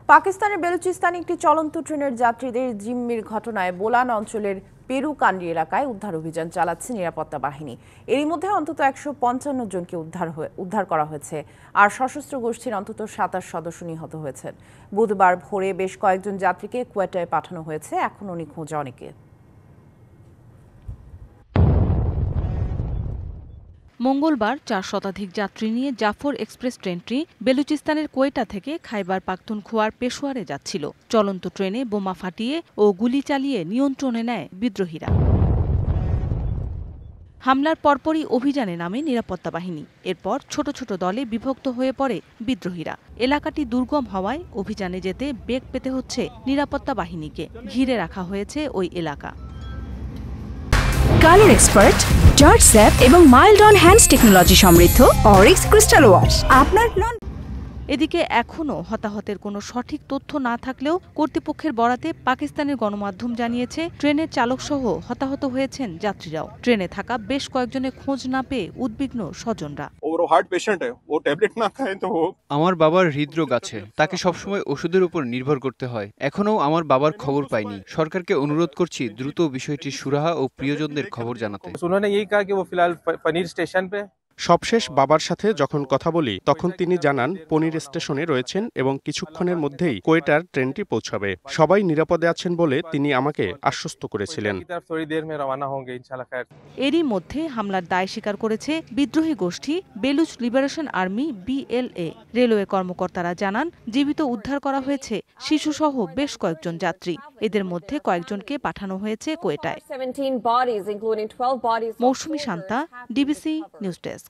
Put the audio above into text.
পাকিস্তানের বেলুচিস্তানে একটি চলন্ত ট্রেনের যাত্রীদের জিম্মির ঘটনায় বোলান অঞ্চলের পেরুকান্ডি এলাকায় উদ্ধার অভিযান চালাচ্ছে নিরাপত্তা বাহিনী। এরই মধ্যে অন্তত ১৫৫ জনকে উদ্ধার করা হয়েছে, আর সশস্ত্র গোষ্ঠীর অন্তত ২৭ সদস্য নিহত হয়েছেন। বুধবার ভোরে বেশ কয়েকজন যাত্রীকে কোয়েটায় পাঠানো হয়েছে, এখনও নিখোঁজ অনেকে। মঙ্গলবার ৪ শতাধিক যাত্রী নিয়ে জাফর এক্সপ্রেস ট্রেনটি বেলুচিস্তানের কোয়েটা থেকে খাইবার পাখতুনখোয়ার পেশোয়ারে যাচ্ছিল। চলন্ত ট্রেনে বোমা ফাটিয়ে ও গুলি চালিয়ে নিয়ন্ত্রণে নেয় বিদ্রোহীরা। হামলার পরপরই অভিযানে নামে নিরাপত্তা বাহিনী। এরপর ছোট ছোট দলে বিভক্ত হয়ে পড়ে বিদ্রোহীরা। এলাকাটি দুর্গম হওয়ায় অভিযানে যেতে বেগ পেতে হচ্ছে নিরাপত্তা বাহিনীকে। ঘিরে রাখা হয়েছে ওই এলাকা। কালার এক্সপার্ট, জর্জ স্যাপ এবং মাইল্ড অন হ্যান্ডস টেকনোলজি সমৃদ্ধ অরিক্স ক্রিস্টাল ওয়াশ আপনার নন। এদিকে এখনও হতাহতের কোনো সঠিক তথ্য না থাকলেও কর্তৃপক্ষের বরাতে পাকিস্তানের গণমাধ্যম জানিয়েছে ট্রেনের চালকসহ হতাহত হয়েছেন যাত্রীরাও। ট্রেনে থাকা বেশ কয়েকজনের খোঁজ না পেয়ে উদ্বিগ্ন স্বজনরা। আমার বাবার হৃদরোগ আছে, তাকে সবসময় ওষুধের উপর নির্ভর করতে হয়। এখনো আমার বাবার খবর পাইনি। সরকারকে অনুরোধ করছি দ্রুত বিষয়টি সুরাহা ও প্রিয়জনদের খবর জানাতে। সবশেষ বাবার সাথে যখন কথা বলি তখন তিনি জানান পনির স্টেশনে রয়েছেন এবং কিছুক্ষণের মধ্যেই কোয়েটার ট্রেনটি পৌঁছাবে। সবাই নিরাপদে আছেন বলে তিনি আমাকে আশ্বস্ত করেছিলেন। এরই মধ্যে হামলার দায় স্বীকার করেছে বিদ্রোহী গোষ্ঠী Baloch liberation army BLA। Railway কর্মকর্তারা জানান জীবিত উদ্ধার করা হয়েছে শিশুসহ বেশ কয়েকজন যাত্রী। এদের মধ্যে কয়েকজনকে পাঠানো হয়েছে কোয়েটায়। মৌসুমী শান্তা, DBC নিউজ ডেস্ক।